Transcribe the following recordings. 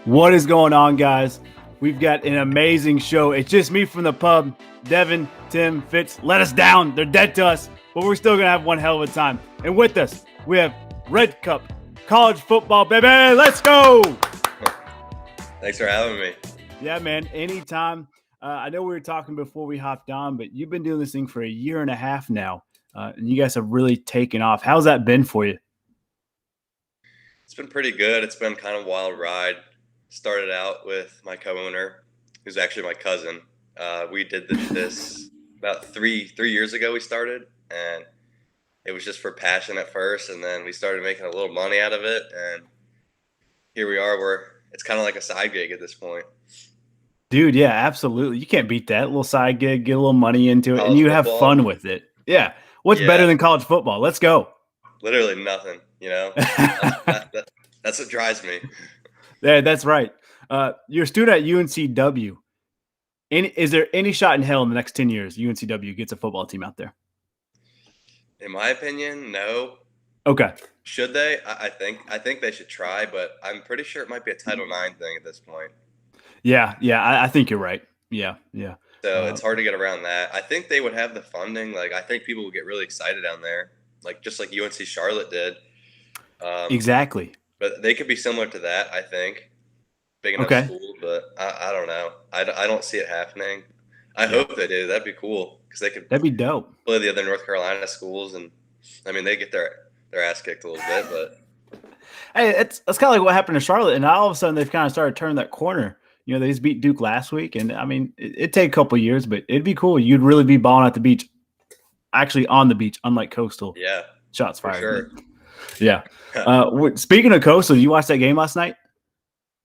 What is going on, guys? We've got an amazing show. It's just me from the pub. Devin, Tim, Fitz let us down. They're dead to us, but we're still going to have one hell of a time. And with us, we have Red Cup, college football, baby. Let's go. Thanks for having me. Yeah, man, anytime. I know we were talking before we hopped on, but you've been doing this thing for a year and a half now, and you guys have really taken off. How's that been for you? It's been pretty good. It's been kind of a wild ride. Started out with my co-owner, who's actually my cousin. We did this about three years ago. We started, and it was just for passion at first, and then we started making a little money out of it, and here we are. It's kind of like a side gig at this point. Dude, yeah, absolutely. You can't beat that. A little side gig, get a little money into it, College and you football. have fun with it. Yeah. What's better than college football? Let's go. Literally nothing, That's what drives me. Yeah, that's right. You're a student at UNCW. Is there any shot in hell in the next 10 years UNCW gets a football team out there? In my opinion, no. Okay. Should they? I think they should try, but I'm pretty sure it might be a Title IX thing at this point. Yeah, I think you're right. Yeah. So it's hard to get around that. I think they would have the funding. Like, I think people would get really excited down there, just like UNC Charlotte did. Exactly. But they could be similar to that, I think. Big enough school, but I don't know. I don't see it happening. I hope they do. That'd be cool because that'd be dope. Play the other North Carolina schools, and I mean they get their ass kicked a little bit, but hey, that's kind of like what happened to Charlotte, and all of a sudden they've kind of started turning that corner. They just beat Duke last week, and I mean it'd take a couple of years, but it'd be cool. You'd really be balling at the beach, actually on the beach, unlike Coastal. Yeah, shots fired. Sure. Yeah. Speaking of Coastal, you watched that game last night?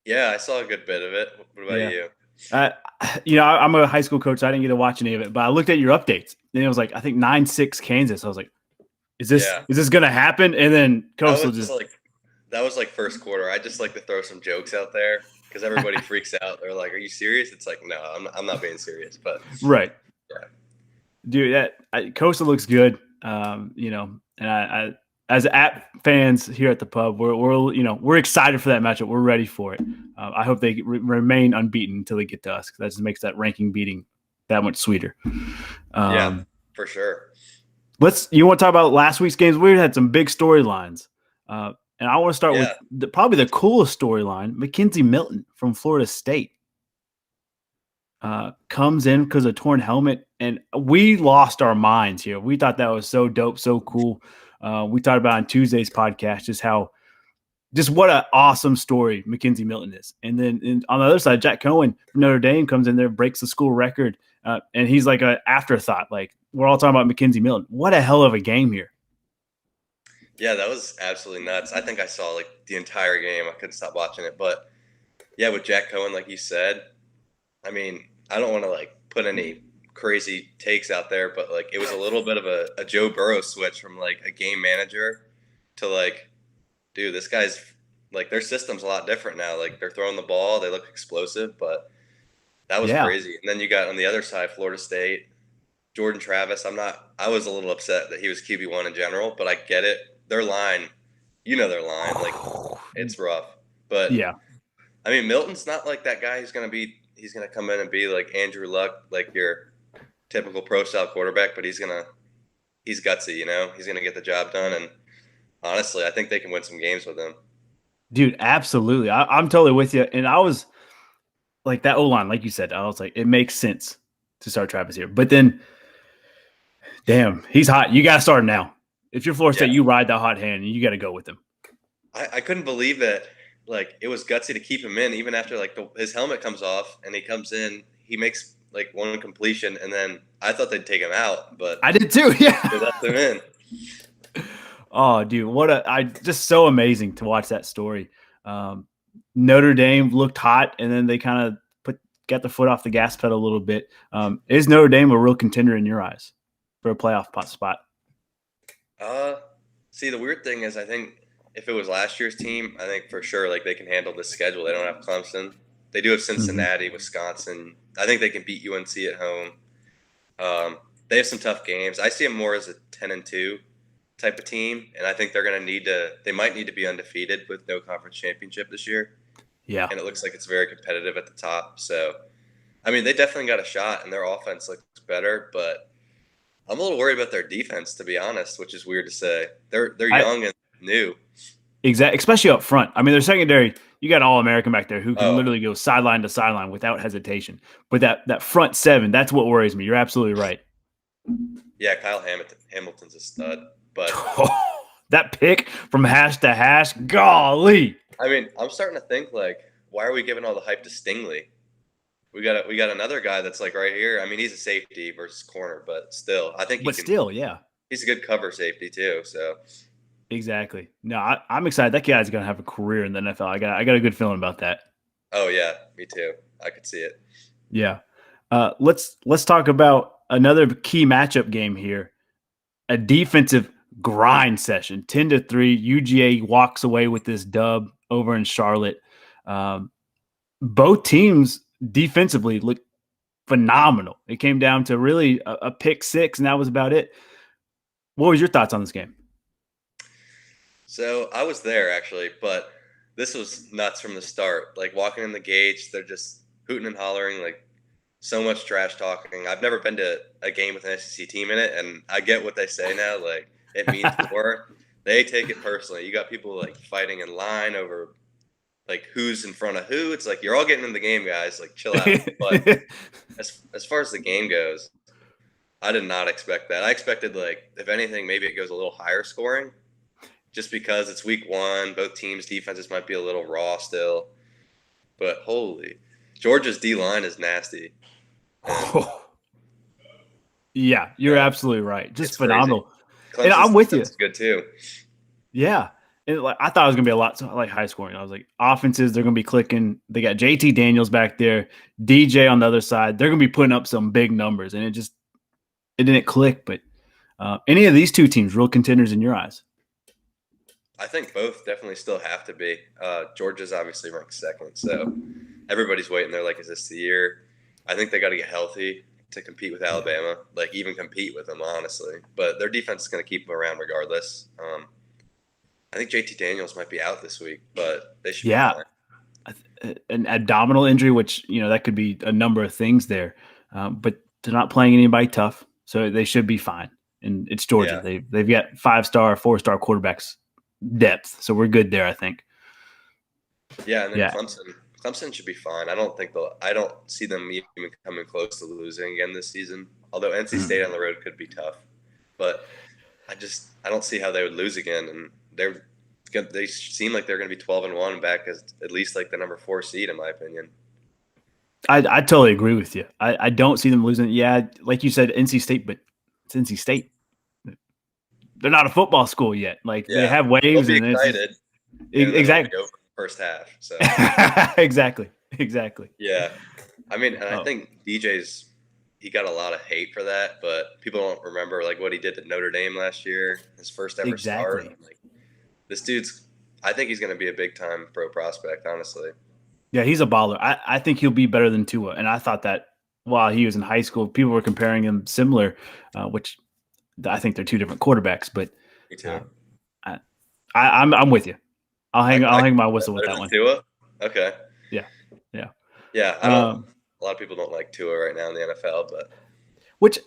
Yeah, I saw a good bit of it. What about you? I'm a high school coach, so I didn't get to watch any of it, but I looked at your updates, and it was like, I think 9-6 Kansas. I was like, is this going to happen? And then Coastal that was like first quarter. I just like to throw some jokes out there because everybody freaks out. They're like, are you serious? It's like, no, I'm not being serious. But right. Yeah. Dude, Coastal looks good. And I as app fans here at the pub, we're excited for that matchup. We're ready for it. I hope they remain unbeaten until they get to us, because that just makes that ranking beating that much sweeter. Yeah, for sure. You want to talk about last week's games? We had some big storylines, and I want to start with probably the coolest storyline. Mackenzie Milton from Florida State comes in because of a torn helmet, and we lost our minds here. We thought that was so dope, so cool. We talked about on Tuesday's podcast just what an awesome story Mackenzie Milton is. And then on the other side, Jack Cohen from Notre Dame comes in there, breaks the school record, and he's like an afterthought. Like, we're all talking about Mackenzie Milton. What a hell of a game here. Yeah, that was absolutely nuts. I think I saw the entire game. I couldn't stop watching it. But yeah, with Jack Cohen, like you said, I mean, I don't want to put any crazy takes out there, but it was a little bit of a Joe Burrow switch from a game manager to dude, this guy's their system's a lot different now. They're throwing the ball, they look explosive, but that was crazy. And then you got on the other side, Florida State, Jordan Travis. I was a little upset that he was QB1 in general, but I get it. Their line, their line, it's rough. But yeah, I mean, Milton's not that guy he's gonna come in and be like Andrew Luck, your typical pro style quarterback, but he's gutsy, he's gonna get the job done. And honestly, I think they can win some games with him. Dude, absolutely. I'm totally with you. And I was that O-line, like you said, I was like, it makes sense to start Travis here. But then, damn, he's hot. You got to start him now. If you're Florida State, you ride that hot hand, and you got to go with him. I couldn't believe that, it was gutsy to keep him in, even after, his helmet comes off, and he comes in, he makes, one completion, and then I thought they'd take him out, but I did too, yeah. They left him in. Oh, dude, just so amazing to watch that story. Notre Dame looked hot, and then they kind of got the foot off the gas pedal a little bit. Is Notre Dame a real contender in your eyes for a playoff spot? See, the weird thing is, I think if it was last year's team, I think for sure they can handle this schedule. They don't have Clemson. They do have Cincinnati, Wisconsin. I think they can beat UNC at home. They have some tough games. I see them more as a 10-2 type of team, and I think they're going to need to. They might need to be undefeated with no conference championship this year, Yeah. and it looks like it's very competitive at the top. So, I mean, they definitely got a shot, and their offense looks better, but I'm a little worried about their defense, to be honest, which is weird to say. They're I young and new. especially up front. I mean, their secondary, you got All American back there who can Oh, literally go sideline to sideline without hesitation. But that front seven, that's what worries me. You're absolutely right. yeah, Hamilton's a stud, but That pick from hash to hash, golly. I mean, I'm starting to think like, why are we giving all the hype to Stingley? We got another guy that's like right here. I mean, he's a safety versus corner, but still, I think he But can. still, yeah. He's a good cover safety too. So, Exactly. No, I'm excited. That guy's gonna have a career in the NFL. I got a good feeling about that. oh yeah, me too. I could see it. Yeah. Let's talk about another key matchup game here. A defensive grind session. 10-3. UGA walks away with this dub over in Charlotte. Both teams defensively look phenomenal. It came down to really a pick six, and that was about it. What was your thoughts on this game? So I was there actually, but this was nuts from the start. Like walking in the gates, they're just hooting and hollering, like so much trash talking. I've never been to a game with an SEC team in it, and I get what they say now. Like it means more. They take it personally. You got people like fighting in line over like who's in front of who. It's like you're all getting in the game, guys. Like chill out. But as far as the game goes, I did not expect that. I expected like if anything, maybe it goes a little higher scoring, just because it's week one. Both teams' defenses might be a little raw still. But holy, Georgia's D line is nasty. And Yeah, you're yeah, absolutely right. Just it's crazy. phenomenal. And Clemson's I'm with defense you. is good too. Yeah. And like I thought it was gonna be a lot like high scoring. I was like, offenses, they're gonna be clicking. They got JT Daniels back there, DJ on the other side. They're gonna be putting up some big numbers, and it didn't click. But any of these two teams, real contenders in your eyes? I think both definitely still have to be. Georgia's obviously ranked second, so everybody's waiting. They're like, is this the year? I think they got to get healthy to compete with Alabama, like even compete with them, honestly. But their defense is going to keep them around regardless. I think JT Daniels might be out this week, but they should be Yeah, fine. an abdominal injury, which that could be a number of things there. But they're not playing anybody tough, so they should be fine. And it's Georgia. Yeah. They've got 5-star, 4-star quarterbacks depth, so we're good there, I think. Yeah, and then Yeah. Clemson should be fine. I don't see them even coming close to losing again this season. Although NC State on the road could be tough, but I don't see how they would lose again. And they seem like they're going to be 12-1 back as at least like the number 4 seed in my opinion. I totally agree with you. I don't see them losing. Yeah, like you said, NC State, but it's NC State. They're not a football school yet. Like they Yeah, have they'll waves, be and excited. And exactly, over the first half. So exactly. yeah, I mean, and I Oh, think he got a lot of hate for that, but people don't remember like what he did at Notre Dame last year, his first ever start. exactly. Like this dude's, I think he's going to be a big time pro prospect, honestly. Yeah, he's a baller. I think he'll be better than Tua, and I thought that while he was in high school, people were comparing him similar, which I think they're two different quarterbacks. But Me too. uh, I'm with you. I'll hang my whistle with Better that than one. Tua? Okay. Yeah, yeah. Yeah, I don't. A lot of people don't like Tua right now in the NFL, but Which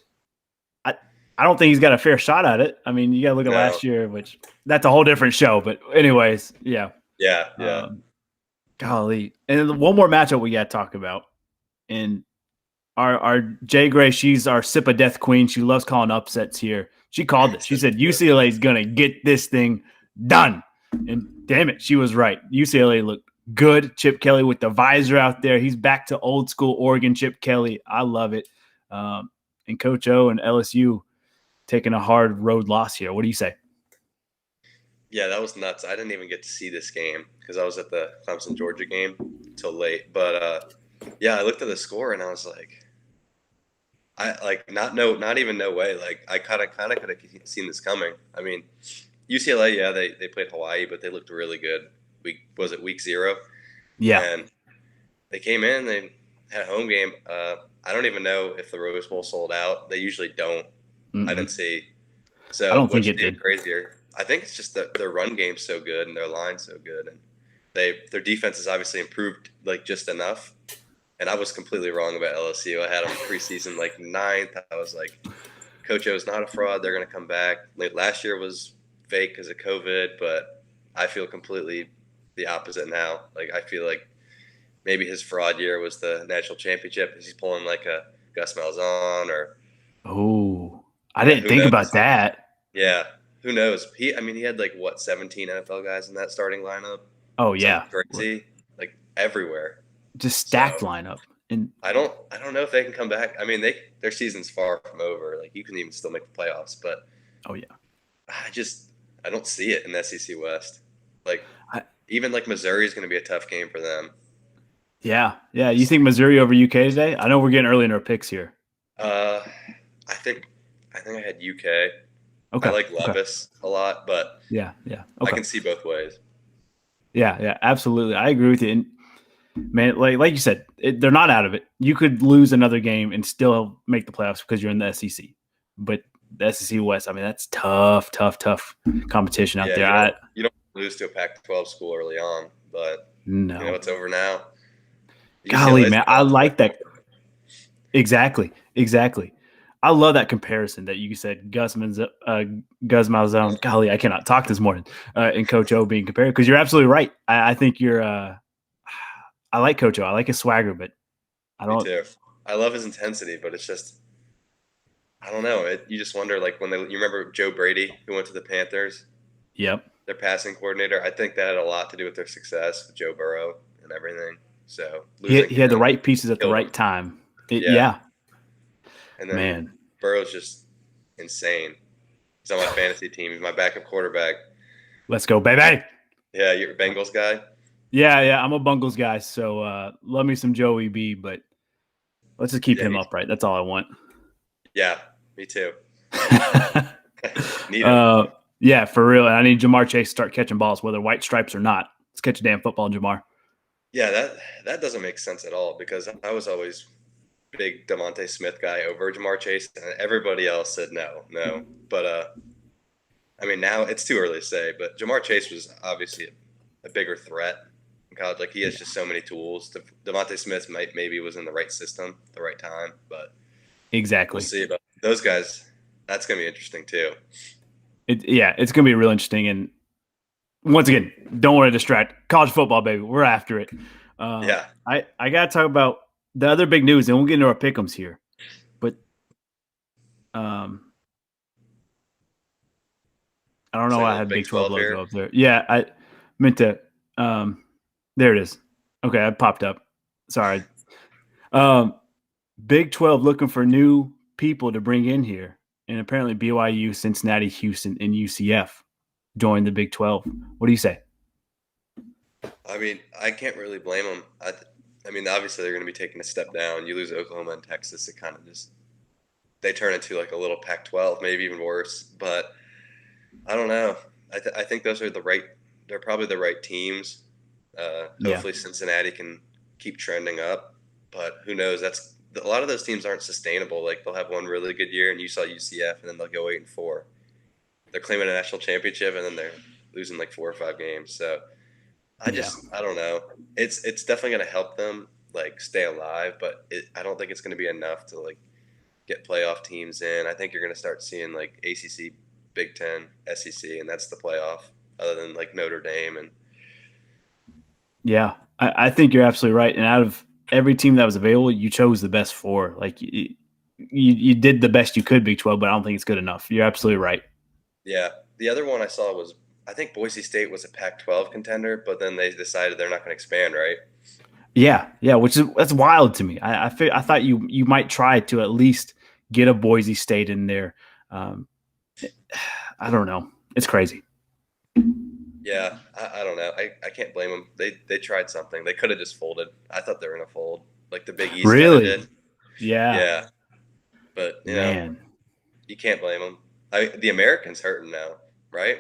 I I don't think he's got a fair shot at it. I mean, you got to look at no. last year, which that's a whole different show. But anyways, yeah. Yeah. Golly, and then one more matchup we got to talk about. And our Jay Gray, she's our sip of death queen. She loves calling upsets here. She called it. She said UCLA is gonna get this thing done. And damn it, she was right. UCLA looked good. Chip Kelly with the visor out there. He's back to old school Oregon Chip Kelly. I love it. And Coach O and LSU taking a hard road loss here. What do you say? Yeah, that was nuts. I didn't even get to see this game because I was at the Clemson Georgia game till late. But yeah, I looked at the score and I was like, not even no way. Like I kind of could have seen this coming. I mean, UCLA, yeah, they played Hawaii, but they looked really good. Week 0? Yeah. And they came in, they had a home game. I don't even know if the Rose Bowl sold out. They usually don't. Mm-mm. I didn't see. I So, don't think which it is even did. crazier. I think it's just that their run game's so good and their line's so good, and their defense has obviously improved like just enough. And I was completely wrong about LSU. I had them preseason like ninth. I was like, Coach O is not a fraud. They're going to come back. Like last year was fake because of COVID, but I feel completely the opposite now. Like I feel like maybe his fraud year was the national championship. Is he pulling like a Gus Malzahn or Oh, I yeah, didn't who think knows? about that. Yeah, who knows? He had like what 17 NFL guys in that starting lineup, Oh something yeah, crazy, like everywhere. just stacked So lineup. And I don't know if they can come back. I mean, their season's far from over. Like you can even still make the playoffs, but oh yeah, I don't see it in the SEC West. Like I, even like Missouri is going to be a tough game for them. yeah. You think Missouri over UK today? I know we're getting early in our picks here. Uh, I think I had UK. I Okay, like okay, Levis a lot, but yeah, I okay, can see both ways. yeah, absolutely. I agree with you. And man, like you said, they're not out of it. You could lose another game and still make the playoffs because you're in the SEC. But the SEC West, I mean, that's tough competition out Yeah, there. you don't lose to a Pac-12 school early on, but No, it's over now. golly, UCLA is man, coming I off the like that. brink. Exactly. I love that comparison that you said, Gus Malzahn. Golly, I cannot talk this morning. And Coach O being compared because you're absolutely right. I think you're. I like Coach O. I like his swagger, but I Me don't. too. I love his intensity, but it's just I don't know. You just wonder like you remember Joe Brady who went to the Panthers, Yep. their passing coordinator. I think that had a lot to do with their success with Joe Burrow and everything. So losing He had the him right pieces at the killed him. right time. Yeah, Yeah, and then man. Burrow's just insane. He's on my fantasy team. He's my backup quarterback. Let's go, baby. Yeah, you're a Bengals guy. Yeah. I'm a Bungles guy, so love me some Joey B, but let's just keep Yeah, him upright. That's all I want. yeah, me too. Need him. uh, yeah, for real. And I need Jamar Chase to start catching balls, whether white stripes or not. Let's catch a damn football, Jamar. Yeah, that doesn't make sense at all because I was always big DeMonte Smith guy over Jamar Chase, and everybody else said no. But I mean, now it's too early to say. But Jamar Chase was obviously a bigger threat in college. Like he has just so many tools. DeMonte Smith maybe was in the right system, at the right time, but we'll Exactly. see. But those guys, that's gonna be interesting too. It's going to be real interesting. And once again, don't want to distract. College football, baby. We're after it. Yeah. I got to talk about the other big news, and we'll get into our pick'ems here. But I don't know So why I the had Big Big 12 12 logo here. up there. Yeah, I meant to. There it is. Okay, it popped up. Sorry. Big 12 looking for new people to bring in here. And apparently BYU, Cincinnati, Houston, and UCF joined the Big 12. What do you say? I mean, I can't really blame them. I mean, obviously they're going to be taking a step down. You lose Oklahoma and Texas, it kind of just they turn into like a little Pac-12, maybe even worse. But I don't know. I think those are they're probably the right teams. Yeah. Hopefully Cincinnati can keep trending up, but who knows? A lot of those teams aren't sustainable. Like they'll have one really good year, and you saw UCF, and then they'll go 8-4. They're claiming a national championship, and then they're losing like 4 or 5 games. So I don't know. It's definitely going to help them like stay alive, but I don't think it's going to be enough to like get playoff teams in. I think you're going to start seeing like ACC, Big Ten, SEC, and that's the playoff. Other than like Notre Dame and Yeah, I think you're absolutely right. And out of every team that was available, you chose the best four. Like you did the best you could, Big 12, but I don't think it's good enough. You're absolutely right. yeah, the other one I saw was I think Boise State was a Pac-12 contender, but then they decided they're not going to expand, right? Yeah, that's wild to me. I thought you might try to at least get a Boise State in there. I don't know. It's crazy. Yeah, I don't know. I can't blame them. They tried something. They could have just folded. I thought they were going to fold, like the Big East kind of Really? did. Yeah. Yeah, but Man. you can't blame them. The Americans hurting now, right?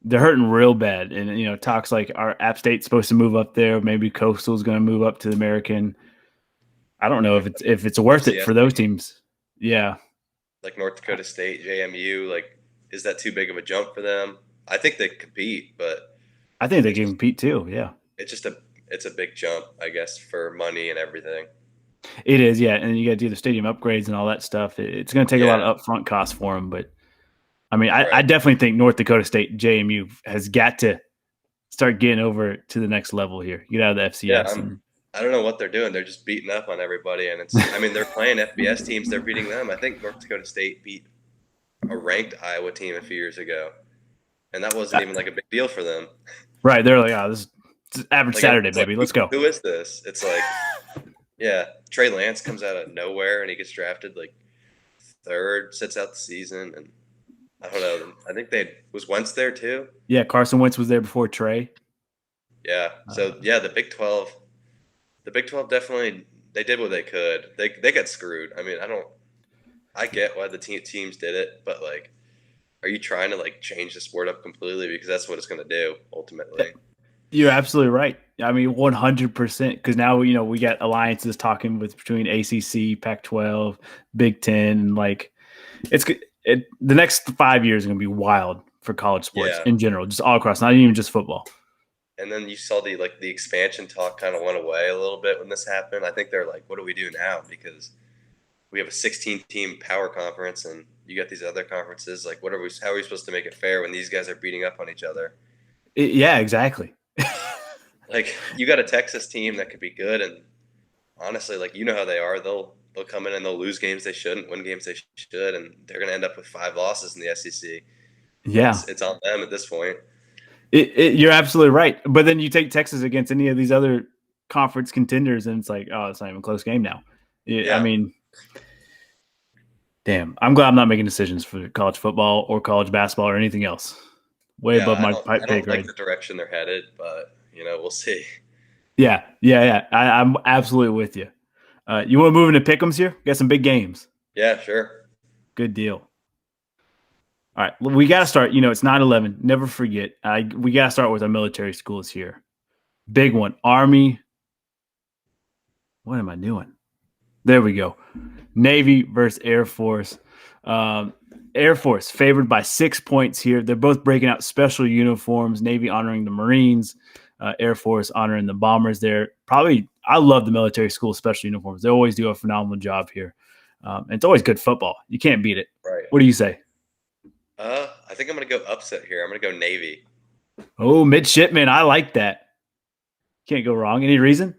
They're hurting real bad. And, talks like our App State's supposed to move up there. Maybe Coastal's going to move up to the American. I don't know if it's worth it FCS for those maybe. teams. Yeah. Like North Dakota State, JMU, like is that too big of a jump for them? I think they compete, but I think they can compete too. Yeah, it's just it's a big jump, I guess, for money and everything. it is. Yeah, and you got to do the stadium upgrades and all that stuff. It's going to take a lot Yeah, of upfront costs for them. But I mean, I right. definitely think North Dakota State JMU has got to start getting over to the next level here. Get out of the Yeah, FCS and I don't know what they're doing. They're just beating up on everybody, and it's. I mean, they're playing FBS teams. They're beating them. I think North Dakota State beat a ranked Iowa team a few years ago, and that wasn't even like a big deal for them. right. They're like, oh, this is average Like Saturday, everyone's like, baby. Let's go. Who is this? It's like, yeah, Trey Lance comes out of nowhere and he gets drafted like third, sits out the season, and I don't know. I think was Wentz there too. Yeah, Carson Wentz was there before Trey. Yeah. So yeah, the Big 12 definitely they did what they could. They got screwed. I mean, I get why the teams did it, but like, are you trying to like change the sport up completely? Because that's what it's going to do ultimately. You're absolutely right. I mean, 100%. Because now we got alliances talking between ACC, Pac-12, Big Ten, and like the next 5 years are going to be wild for college sports Yeah. in general, just all across, not even just football. And then you saw the expansion talk kind of went away a little bit when this happened. I think they're like, what do we do now? Because we have a 16-team power conference, and you got these other conferences. Like, how are we supposed to make it fair when these guys are beating up on each other? Yeah, exactly. Like, you got a Texas team that could be good, and honestly, like, you know how they are. They'll come in and they'll lose games they shouldn't, win games they should, and they're going to end up with 5 losses in the SEC. Yeah, It's on them at this point. you're absolutely right. But then you take Texas against any of these other conference contenders, and it's like, oh, it's not even a close game now. Yeah. I mean, damn, I'm glad I'm not making decisions for college football or college basketball or anything else. Way above my I pay don't grade. like the direction they're headed, but we'll see. Yeah. I'm absolutely with you. You want to move into pick'ems here? Got some big games. Yeah, sure. Good deal. All right, we got to start. It's 9/11. Never forget. We got to start with our military schools here. Big one, Army. What am I doing? There we go. Navy versus Air Force. Air Force favored by 6 points here. They're both breaking out special uniforms. Navy honoring the Marines. Air Force honoring the bombers there. I love the military school special uniforms. They always do a phenomenal job here. And it's always good football. You can't beat it. Right. What do you say? I think I'm going to go upset here. I'm going to go Navy. Oh, midshipman. I like that. Can't go wrong. Any reason?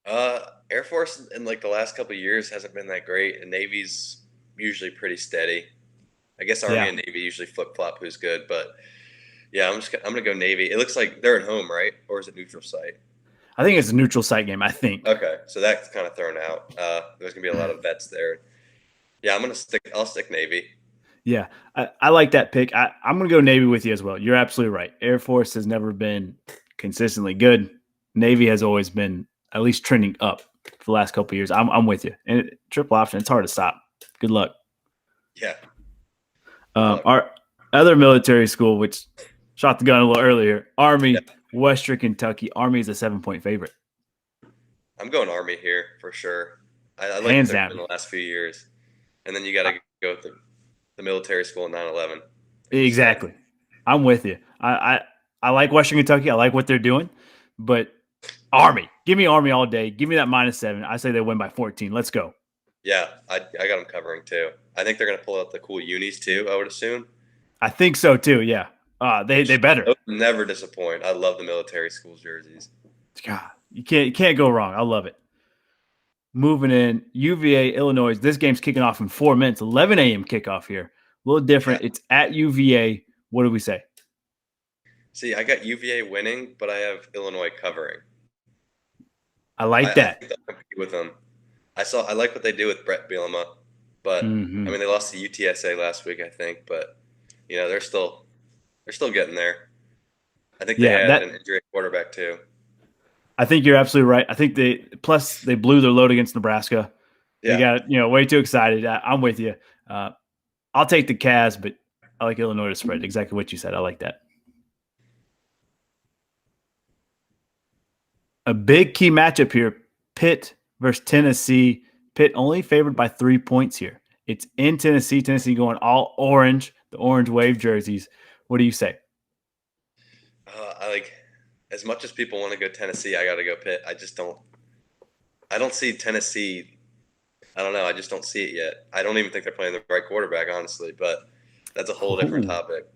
Air Force in like the last couple of years hasn't been that great, and Navy's usually pretty steady. I guess Army and Navy usually flip flop who's good, but yeah, I'm gonna go Navy. It looks like they're at home, right? Or is it neutral site? I think it's a neutral site game. I think. Okay, so that's kind of thrown out. There's gonna be a lot of bets there. Yeah, I'll stick Navy. Yeah, I like that pick. I'm going to go Navy with you as well. You're absolutely right. Air Force has never been consistently good. Navy has always been at least trending up for the last couple of years. I'm with you. And triple option, it's hard to stop. Good luck. Yeah. Our other military school, which shot the gun a little earlier, Army, Western Kentucky. Army is a 7-point favorite. I'm going Army here for sure. I like Hands what they've down done the last few years. And then you got to go with the military school in 9/11. Exactly. I'm with you. I like Western Kentucky. I like what they're doing, but Army, give me Army all day. Give me that -7. I say they win by 14. Let's go. Yeah, I got them covering too. I think they're going to pull out the cool unis too, I would assume. I think so too, yeah. They better. Those never disappoint. I love the military school jerseys. God, you can't go wrong. I love it. Moving in, UVA, Illinois. This game's kicking off in 4 minutes. 11 a.m. kickoff here. A little different. Yeah. It's at UVA. What do we say? See, I got UVA winning, but I have Illinois covering. I like that. I think they'll compete with them. I like what they do with Brett Bielema, but I mean they lost to UTSA last week, I think, but they're still getting there. I think they had an injury quarterback too. I think you're absolutely right. I think they blew their load against Nebraska. Yeah. They got way too excited. I'm with you. I'll take the Cavs, but I like Illinois to spread. Exactly what you said. I like that. A big key matchup here: Pitt versus Tennessee. Pitt only favored by 3 points here. It's in Tennessee. Tennessee going all orange, the orange wave jerseys. What do you say? I like as much as people want to go Tennessee, I got to go Pitt. I just don't. I don't see Tennessee. I don't know. I just don't see it yet. I don't even think they're playing the right quarterback, honestly. But that's a whole different Ooh, topic.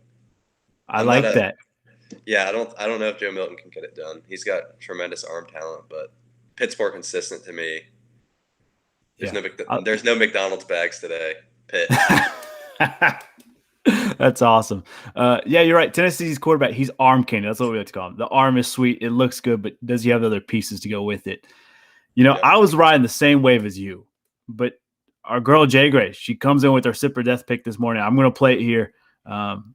I I'm not like a. that. Yeah, I don't know if Joe Milton can get it done. He's got tremendous arm talent, but Pitt's more consistent to me. Yeah. There's no McDonald's bags today. Pitt. That's awesome. Yeah, you're right. Tennessee's quarterback, he's arm candy. That's what we like to call him. The arm is sweet. It looks good, but does he have the other pieces to go with it? Yep. I was riding the same wave as you, but our girl Jay Gray, she comes in with her sip or death pick this morning. I'm going to play it here.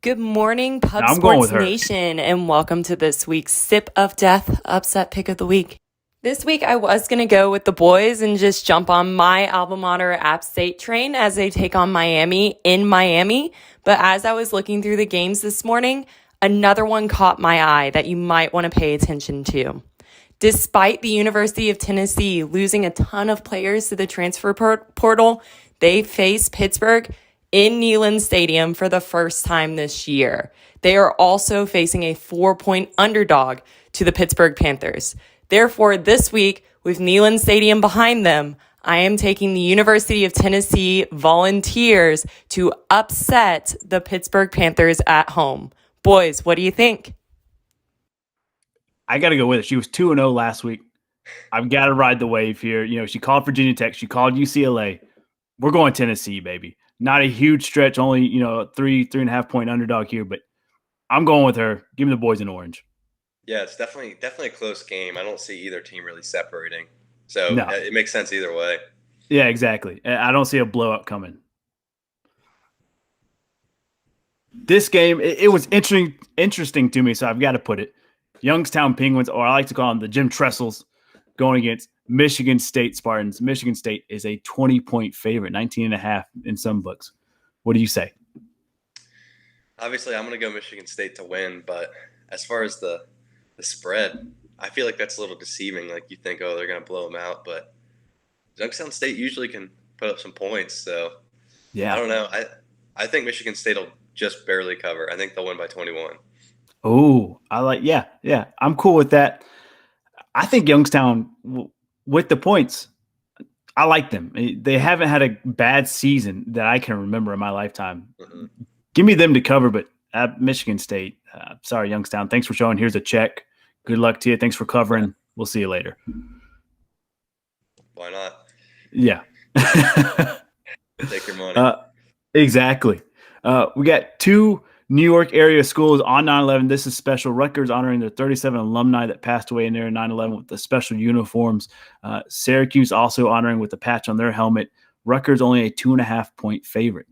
Good morning, Pub I'm going with Sports her. Nation, and welcome to this week's Sip of Death Upset Pick of the Week. This week, I was going to go with the boys and just jump on my alma mater App State train as they take on Miami in Miami. But as I was looking through the games this morning, another one caught my eye that you might want to pay attention to. Despite the University of Tennessee losing a ton of players to the transfer portal, they face Pittsburgh in Neyland Stadium for the first time this year. They are also facing a 4-point underdog to the Pittsburgh Panthers. Therefore, this week, with Neyland Stadium behind them, I am taking the University of Tennessee Volunteers to upset the Pittsburgh Panthers at home. Boys, what do you think? I got to go with it. She was 2-0 last week. I've got to ride the wave here. She called Virginia Tech. She called UCLA. We're going Tennessee, baby. Not a huge stretch, only, 3.5 point underdog here, but I'm going with her. Give me the boys in orange. Yeah, it's definitely a close game. I don't see either team really separating, so No. it makes sense either way. Yeah, exactly. I don't see a blowout coming. This game, it was interesting to me, so I've got to put it. Youngstown Penguins, or I like to call them the Jim Trestles, going against Michigan State Spartans. Michigan State is a 20-point favorite, 19.5 in some books. What do you say? Obviously, I'm going to go Michigan State to win, but as far as the spread, I feel like that's a little deceiving. Like you think, oh, they're going to blow them out, but Youngstown State usually can put up some points. So Yeah. I don't know. I think Michigan State will just barely cover. I think they'll win by 21. Oh, yeah. I'm cool with that. I think Youngstown, with the points, I like them. They haven't had a bad season that I can remember in my lifetime. Mm-hmm. Give me them to cover, but at Michigan State, sorry, Youngstown. Thanks for showing. Here's a check. Good luck to you. Thanks for covering. We'll see you later. Why not? Yeah. Take your money. Exactly. We got two New York area schools on 9/11. This is special. Rutgers honoring their 37 alumni that passed away in there in 9/11 with the special uniforms. Syracuse also honoring with the patch on their helmet. Rutgers only a 2.5 point favorite.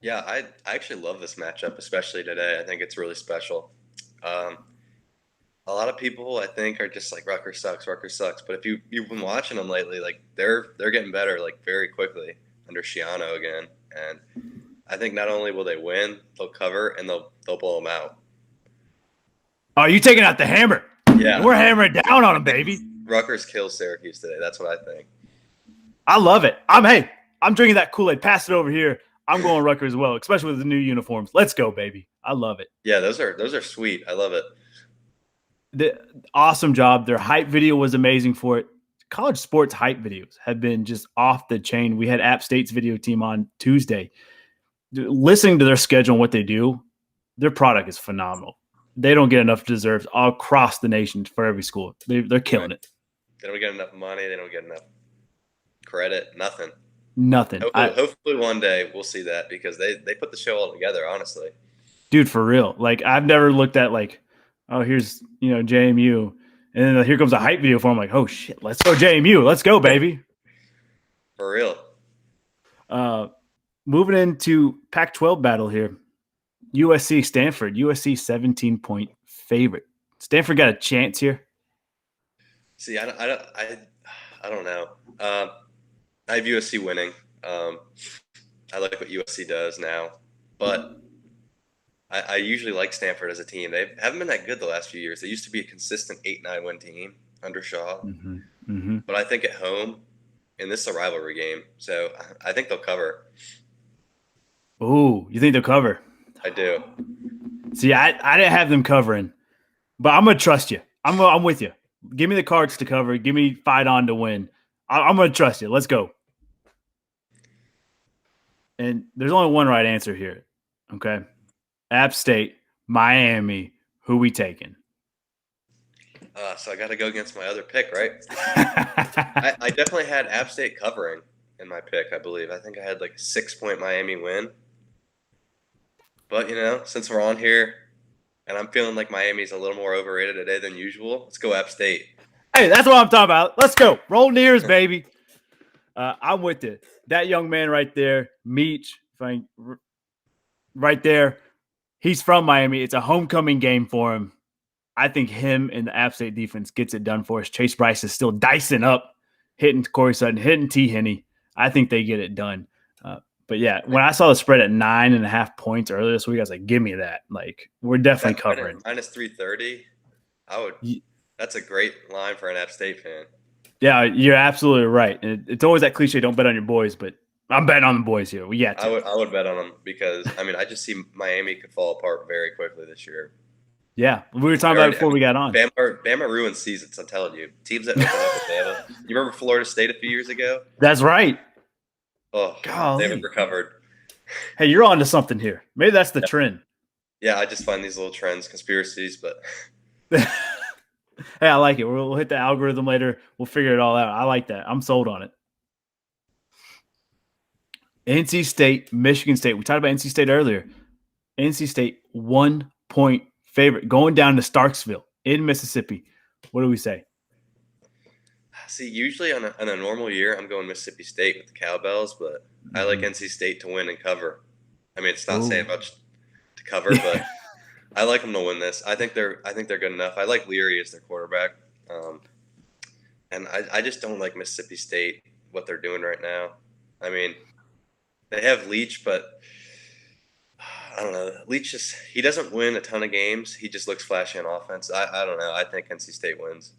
Yeah, I actually love this matchup, especially today. I think it's really special. A lot of people, I think, are just like Rutgers sucks. But if you've been watching them lately, like they're getting better like very quickly under Shiano again. And I think not only will they win, they'll cover and they'll blow them out. Oh, you taking out the hammer? Yeah, We're hammering down on them, baby. Rutgers kills Syracuse today. That's what I think. I love it. I'm drinking that Kool-Aid. Pass it over here. I'm going Rutgers as well, especially with the new uniforms. Let's go, baby. I love it. Yeah, those are sweet. I love it. The awesome job. Their hype video was amazing for it. College sports hype videos have been just off the chain. We had App State's video team on Tuesday. Listening to their schedule and what they do, their product is phenomenal. They don't get enough deserves all across the nation for every school. They're killing it. They don't get enough money. They don't get enough credit. Nothing. Hopefully one day we'll see that because they put the show all together, honestly. Dude, for real. Like, I've never looked at like, oh, here's, JMU. And then here comes a hype video for them. Like, oh, shit, let's go JMU. Let's go, baby. For real. Moving into Pac-12 battle here. USC, Stanford. USC 17-point favorite. Stanford got a chance here. See, I don't know. I have USC winning. I like what USC does now, but I usually like Stanford as a team. They haven't been that good the last few years. They used to be a consistent 8-9 win team under Shaw. Mm-hmm. Mm-hmm. But I think at home and this is a rivalry game, so I think they'll cover. Ooh, you think they'll cover? I do. See, I didn't have them covering, but I'm gonna trust you. I'm with you. Give me the cards to cover. Give me fight on to win. I'm gonna trust you. Let's go. And there's only one right answer here. Okay, App State, Miami. Who we taking? So I got to go against my other pick, right? I definitely had App State covering in my pick, I believe. I think I had like a 6-point Miami win. But, since we're on here and I'm feeling like Miami's a little more overrated today than usual, let's go App State. Hey, that's what I'm talking about. Let's go. Roll Nears, baby. I'm with it. That young man right there, Meach, right there, he's from Miami. It's a homecoming game for him. I think him and the App State defense gets it done for us. Chase Bryce is still dicing up, hitting Corey Sutton, hitting T. Henney. I think they get it done. But yeah, when I saw the spread at 9.5 points earlier this week, I was like, give me that. Like, we're definitely covering. Minus 330. That's a great line for an App State fan. Yeah, you're absolutely right. It's always that cliche, don't bet on your boys, but I'm betting on the boys here. We got to. I would bet on them because, I just see Miami could fall apart very quickly this year. Yeah, we were talking about it before we got on. Bama ruins seasons, I'm telling you. Teams that open up with Bama. You remember Florida State a few years ago? That's right. Oh, golly. They haven't recovered. Hey, you're on to something here. Maybe that's the trend. Yeah, I just find these little trends, conspiracies, but hey, I like it. We'll hit the algorithm later. We'll figure it all out. I like that. I'm sold on it. NC State, Michigan State. We talked about NC State earlier. NC State, 1-point favorite going down to Starksville in Mississippi. What do we say? See, usually on a normal year, I'm going Mississippi State with the Cowbells, but I like NC State to win and cover. It's not saying much to cover, but I like them to win this. I think they're good enough. I like Leary as their quarterback, and I just don't like Mississippi State what they're doing right now. They have Leach, but I don't know. Leach he doesn't win a ton of games. He just looks flashy on offense. I don't know. I think NC State wins.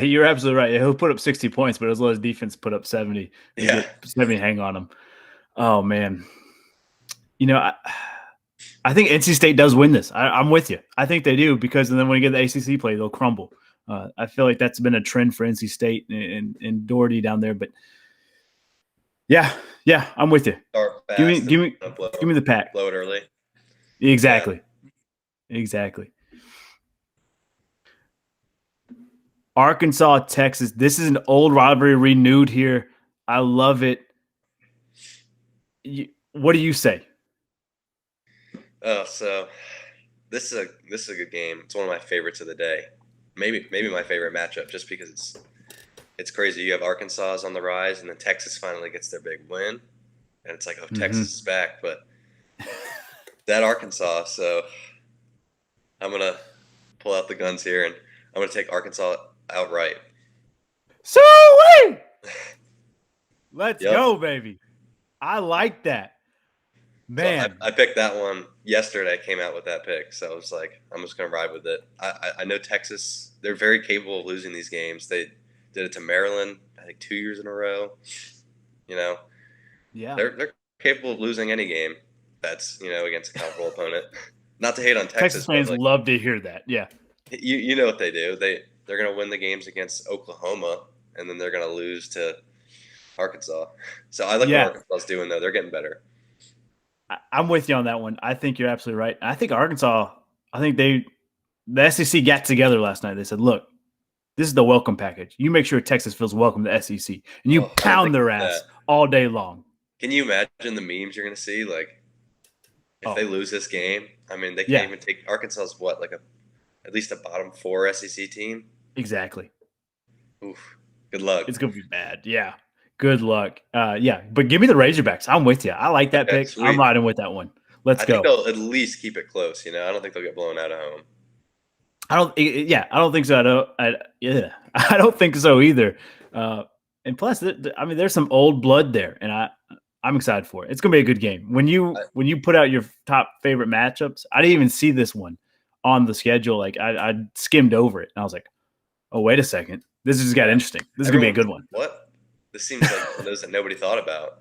You're absolutely right. He'll put up 60 points, but as well as defense put up 70. Yeah. 70 hang on him. Oh, man. I think NC State does win this. I'm with you. I think they do because then when you get the ACC play, they'll crumble. I feel like that's been a trend for NC State and Doherty down there. But, yeah, I'm with you. Give me the pack. Blow it early. Exactly. Yeah. Exactly. Arkansas, Texas. This is an old rivalry renewed here. I love it. What do you say? Oh, so this is a good game. It's one of my favorites of the day. Maybe my favorite matchup, just because it's crazy. You have Arkansas is on the rise, and then Texas finally gets their big win, and it's like, oh, Texas is back, but that Arkansas. So I'm gonna pull out the guns here, and I'm gonna take Arkansas outright. Sweet! Let's go, baby. I like that. Man. So I picked that one yesterday. I came out with that pick. So I was like, I'm just going to ride with it. I know Texas, they're very capable of losing these games. They did it to Maryland, I think 2 years in a row. Yeah. They're capable of losing any game that's, against a comparable opponent. Not to hate on Texas fans love to hear that. Yeah. You know what they do. They're going to win the games against Oklahoma, and then they're going to lose to Arkansas. So I like what Arkansas's doing, though. They're getting better. I'm with you on that one. I think you're absolutely right. I think Arkansas, the SEC got together last night. They said, look, this is the welcome package. You make sure Texas feels welcome to SEC. And you pound their ass all day long. Can you imagine the memes you're going to see? Like, if they lose this game, they can't even take – Arkansas's what, like at least a bottom 4 SEC team? Exactly. Oof. Good luck. It's going to be bad. Yeah. Good luck. But give me the Razorbacks. I'm with you. I like that pick. Sweet. I'm riding with that one. Let's go. I think they'll at least keep it close. I don't think they'll get blown out of home. I don't think so. I don't think so either. And plus, there's some old blood there, and I'm excited for it. It's gonna be a good game. When you put out your top favorite matchups, I didn't even see this one on the schedule. Like I skimmed over it, and I was like, oh, wait a second. This just got interesting. This is gonna be a good one. What? This seems like one of those that nobody thought about.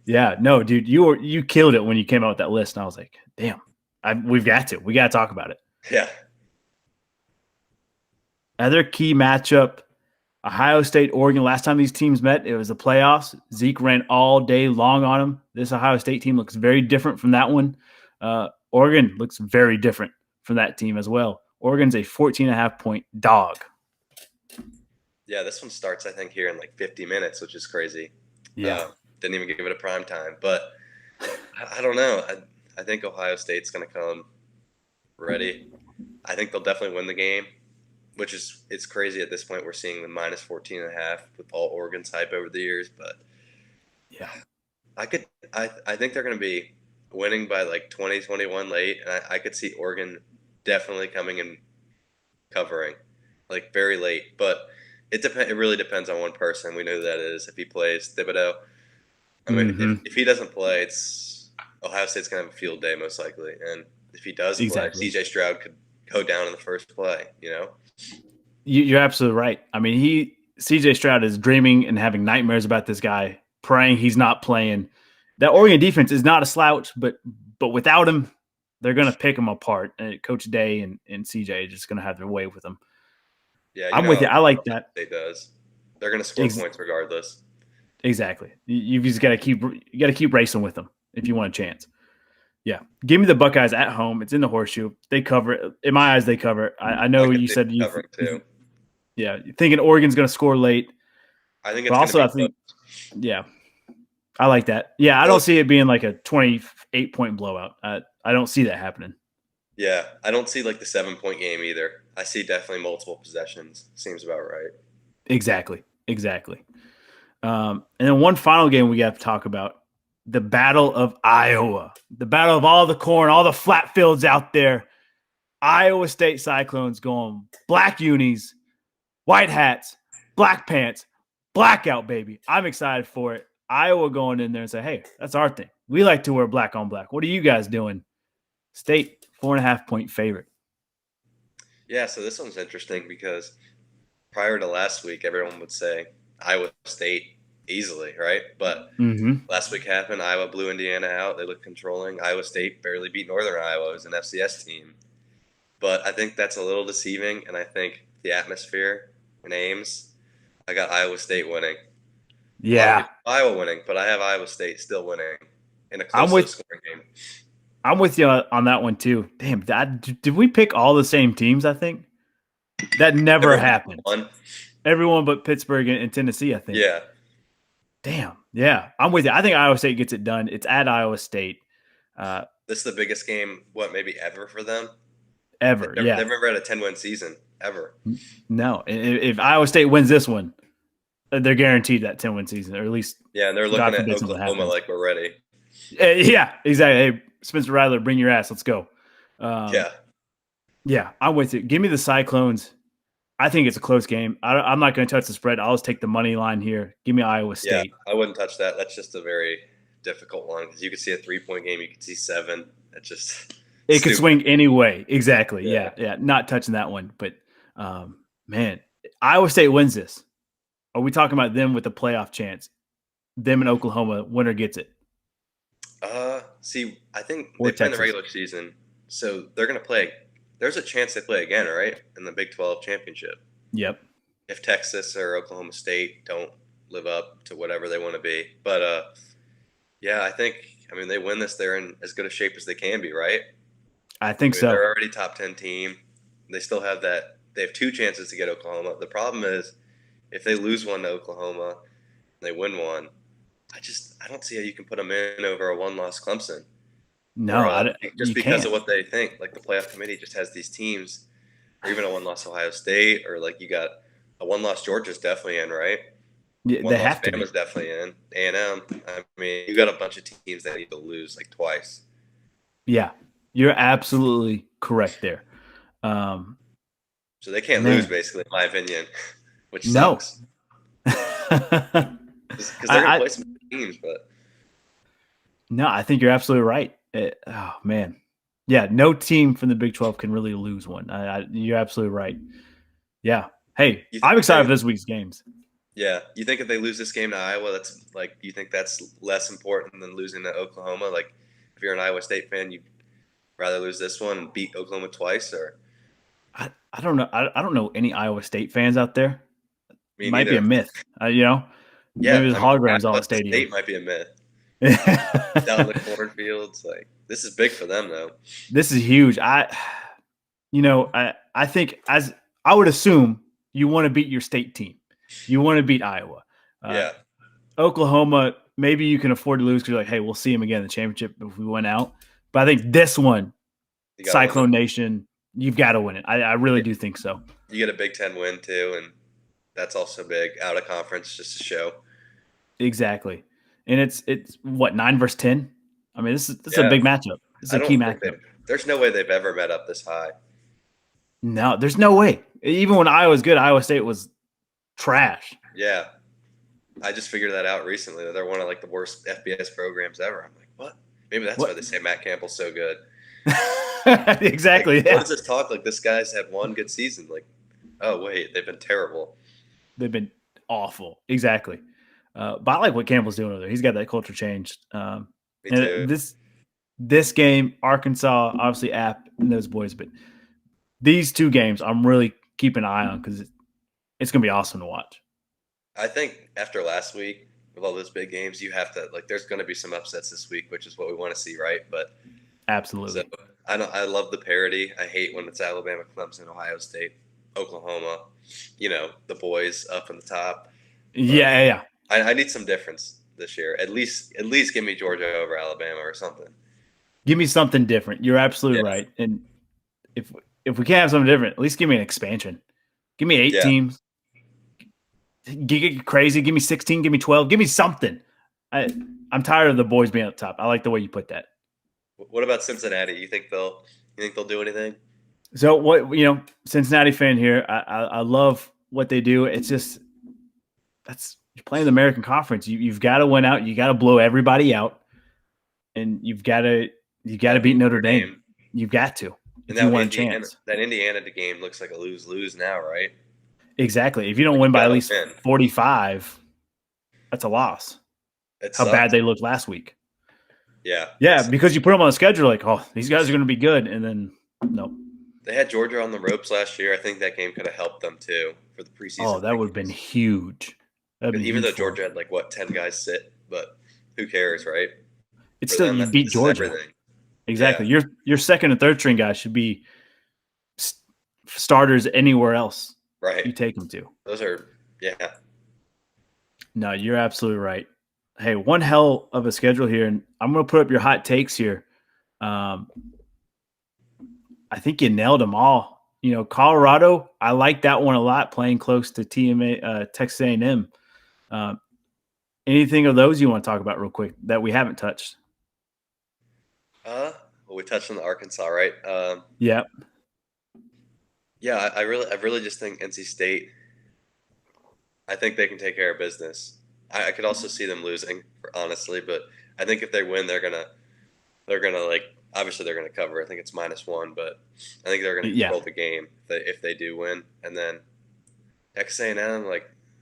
Yeah, no, dude, you killed it when you came out with that list, and I was like, damn, we got to talk about it. Yeah. Other key matchup, Ohio State, Oregon. Last time these teams met, it was the playoffs. Zeke ran all day long on them. This Ohio State team looks very different from that one. Oregon looks very different from that team as well. Oregon's a 14.5-point dog. Yeah, this one starts, I think, here in like 50 minutes, which is crazy. Yeah. Didn't even give it a prime time. But I don't know. I think Ohio State's going to come ready. I think they'll definitely win the game, which is it's crazy at this point. We're seeing the minus 14.5 with all Oregon's hype over the years. But yeah, I think they're going to be winning by like 20, 21 late. And I could see Oregon definitely coming and covering like very late. But it really depends on one person. We know who that is. If he plays Thibodeau, I mean, if he doesn't play, it's Ohio State's gonna have a field day most likely. And if he does play, C.J. Stroud could go down in the first play. You know, you're absolutely right. I mean, C.J. Stroud is dreaming and having nightmares about this guy, praying he's not playing. That Oregon defense is not a slouch, but without him, they're gonna pick him apart. And Coach Day and C.J. are just gonna have their way with him. Yeah, I'm with you. I like that. State does. They're going to score points regardless. Exactly. You just got to keep racing with them if you want a chance. Yeah. Give me the Buckeyes at home. It's in the horseshoe. They cover it. In my eyes, they cover it. I know you said you cover it too. Yeah, thinking Oregon's going to score late. I think it's also yeah. I like that. Yeah, I don't see it being like a 28-point blowout. I don't see that happening. Yeah, I don't see like the 7-point game either. I see definitely multiple possessions. Seems about right. Exactly. And then one final game we got to talk about, the Battle of Iowa. The battle of all the corn, all the flat fields out there. Iowa State Cyclones going black unis, white hats, black pants, blackout, baby. I'm excited for it. Iowa going in there and say, hey, that's our thing. We like to wear black on black. What are you guys doing? State, 4.5-point favorite. Yeah, so this one's interesting because prior to last week, everyone would say Iowa State easily, right? But last week happened. Iowa blew Indiana out. They looked controlling. Iowa State barely beat Northern Iowa. It was an FCS team. But I think that's a little deceiving, and I think the atmosphere in Ames, I got Iowa State winning. Yeah. Iowa winning, but I have Iowa State still winning in a close scoring game. I'm with you on that one too. Damn, did we pick all the same teams, I think? That never happened. Everyone but Pittsburgh and Tennessee, I think. Yeah. Damn. Yeah, I'm with you. I think Iowa State gets it done. It's at Iowa State. This is the biggest game, maybe ever for them? Ever, They've never had a 10-win season, ever. No. If Iowa State wins this one, they're guaranteed that 10-win season, or at least. Yeah, and they're looking at Oklahoma like we're ready. Yeah, exactly. Hey, Spencer Rattler, bring your ass. Let's go. Yeah, I'm with you. Give me the Cyclones. I think it's a close game. I'm not going to touch the spread. I'll just take the money line here. Give me Iowa State. Yeah, I wouldn't touch that. That's just a very difficult one because you could see a 3-point game. You could see 7. It's just it could swing any way. Exactly. Yeah. Not touching that one. But, man, Iowa State wins this. Are we talking about them with a playoff chance? Them and Oklahoma, winner gets it. See, I think they play in the regular season, so they're going to play. There's a chance they play again, right, in the Big 12 championship. Yep. If Texas or Oklahoma State don't live up to whatever they want to be. But, yeah, they win this. They're in as good a shape as they can be, right? I think so. They're already top 10 team. They still have that. They have 2 chances to get Oklahoma. The problem is if they lose one to Oklahoma and they win one, I don't see how you can put them in over a 1-loss Clemson. No, just because of what they think. Like the playoff committee just has these teams, or even a 1-loss Ohio State, or like you got a 1-loss Georgia's definitely in, right? Yeah, they have to. Bama's definitely in. A&M. I mean, you got a bunch of teams that need to lose like twice. Yeah, you're absolutely correct there. So they can't lose, basically, in my opinion, which sucks. Because they're going to play some teams, but no, I think you're absolutely right. Oh man, yeah, no team from the Big 12 can really lose one. You're absolutely right. Yeah. Hey, I'm excited for this week's games. Yeah. You think if they lose this game to Iowa, that's like, you think that's less important than losing to Oklahoma? Like, if you're an Iowa State fan, you'd rather lose this one and beat Oklahoma twice, or I don't know. I don't know any Iowa State fans out there. It me might be a neither. myth. Maybe Yeah. there's I mean, holograms all at Appalachian stadium. State might be a myth. Down in the cornfields. Like, this is big for them, though. This is huge. I think as I would assume you want to beat your state team. You want to beat Iowa. Yeah. Oklahoma, maybe you can afford to lose because you're like, hey, we'll see them again in the championship if we win out. But I think this one, Cyclone Nation, you've got to win it. I really do think so. You get a Big Ten win, too, and that's also big. Out of conference, just to show. Exactly. And it's what, 9 versus 10? I mean, this is a big matchup. It's a key matchup. There's no way they've ever met up this high. No, there's no way. Even when Iowa's good, Iowa State was trash. Yeah. I just figured that out recently, that they're one of like the worst FBS programs ever. I'm like, what? Maybe that's why they say Matt Campbell's so good. Exactly. Like, what does this talk like? This guy's had one good season. Like, oh wait, they've been terrible. They've been awful. Exactly. But I like what Campbell's doing over there. He's got that culture changed. Me too. This game, Arkansas, obviously App and those boys, but these two games I'm really keeping an eye on because it's going to be awesome to watch. I think after last week with all those big games, you have to like. There's going to be some upsets this week, which is what we want to see, right? But absolutely, so, I love the parity. I hate when it's Alabama, Clemson, Ohio State, Oklahoma. The boys up in the top. But yeah. I need some difference this year. At least give me Georgia over Alabama or something. Give me something different. You're absolutely right. And if we can't have something different, at least give me an expansion. Give me 8 teams. Get crazy. Give me 16. Give me 12. Give me something. I'm tired of the boys being up top. I like the way you put that. What about Cincinnati? You think they'll do anything? So what Cincinnati fan here. I love what they do. It's just you're playing the American Conference. You've got to win out. You got to blow everybody out, and you got to beat Notre Dame. You've got to. And if you want a chance. That Indiana game looks like a lose-lose now, right? Exactly. If you don't win by at least 45, that's a loss. How bad they looked last week. Yeah. Yeah, because you put them on the schedule like, oh, these guys are going to be good, and then no. They had Georgia on the ropes last year. I think that game could have helped them too for the preseason. Oh, that would have been huge. Even though Georgia had 10 guys sit, but who cares, right? It's still you beat Georgia. Exactly. Yeah. Your second and third string guys should be starters anywhere else. Right. You take them to. Those are No, you're absolutely right. Hey, one hell of a schedule here, and I'm going to put up your hot takes here. I think you nailed them all. Colorado, I like that one a lot, playing close to Texas A&M. Anything of those you want to talk about real quick that we haven't touched? Well, we touched on the Arkansas, right? Yeah. Yeah, I really just think NC State. I think they can take care of business. I could also see them losing, honestly, but I think if they win, they're gonna obviously they're gonna cover. I think it's -1, but I think they're gonna control the game if they do win. And then Texas A&M,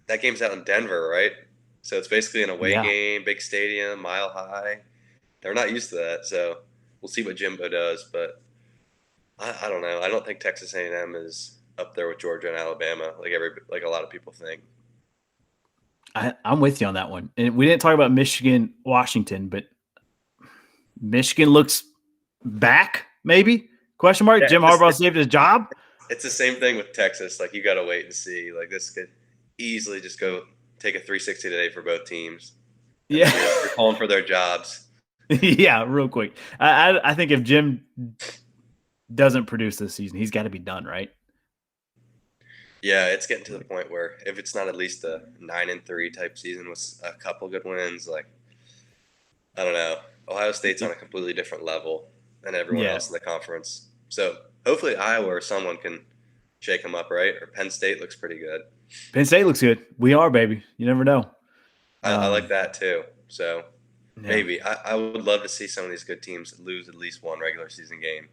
that game's out in Denver, right? So it's basically an away game, big stadium, mile high. They're not used to that, so we'll see what Jimbo does. But I don't know. I don't think Texas A&M is up there with Georgia and Alabama, like a lot of people think. I'm with you on that one. And we didn't talk about Michigan, Washington, but Michigan looks back, maybe? Question mark? Yeah, Jim Harbaugh saved his job? It's the same thing with Texas. You got to wait and see. This could easily just go take a 360 today for both teams. Yeah. They're calling for their jobs. Yeah, real quick. I think if Jim doesn't produce this season, he's got to be done, right? Yeah, it's getting to the point where if it's not at least a 9-3 type season with a couple good wins, I don't know. Ohio State's on a completely different level than everyone else in the conference. So hopefully Iowa or someone can shake them up, right? Or Penn State looks pretty good. Penn State looks good. We are, baby. You never know. I like that too. So maybe. I would love to see some of these good teams lose at least one regular season game.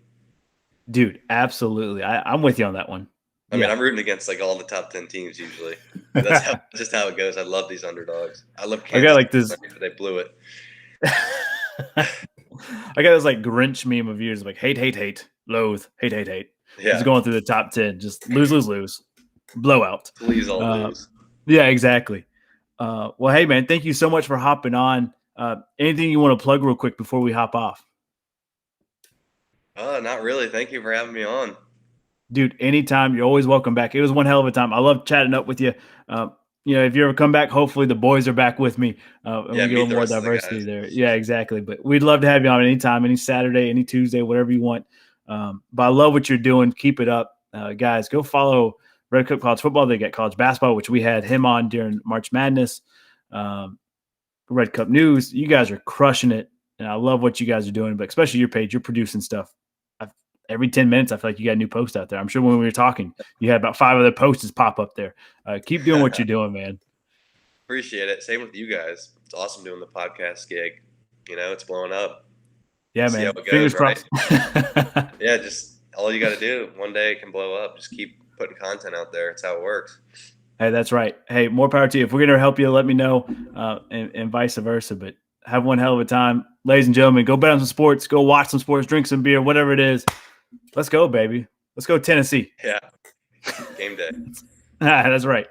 Dude, absolutely. I'm with you on that one. I mean, I'm rooting against like all the top 10 teams usually. That's just how it goes. I love these underdogs. I love Kansas. I got like this. But they blew it. I got this like Grinch meme of years, like hate, loathe, hate. Yeah. Just going through the top 10, just lose, blowout. Please all lose. Yeah, exactly. Well, hey man, thank you so much for hopping on. Anything you want to plug real quick before we hop off? Not really. Thank you for having me on. Dude, anytime. You're always welcome back. It was one hell of a time. I love chatting up with you. If you ever come back, hopefully the boys are back with me. And we get a little more diversity there. Yeah, exactly. But we'd love to have you on anytime, any Saturday, any Tuesday, whatever you want. But I love what you're doing. Keep it up. Guys, go follow Red Cup College Football. They got college basketball, which we had him on during March Madness. Red Cup News. You guys are crushing it. And I love what you guys are doing, but especially your page. You're producing stuff. Every 10 minutes, I feel like you got a new post out there. I'm sure when we were talking, you had about 5 other posts pop up there. Keep doing what you're doing, man. Appreciate it. Same with you guys. It's awesome doing the podcast gig. It's blowing up. Yeah, man. Fingers crossed. Yeah, just all you got to do. One day it can blow up. Just keep putting content out there. It's how it works. Hey, that's right. Hey, more power to you. If we're going to help you, let me know, and vice versa. But have one hell of a time. Ladies and gentlemen, go bet on some sports. Go watch some sports. Drink some beer, whatever it is. Let's go, baby. Let's go Tennessee. Yeah. Game day. That's right.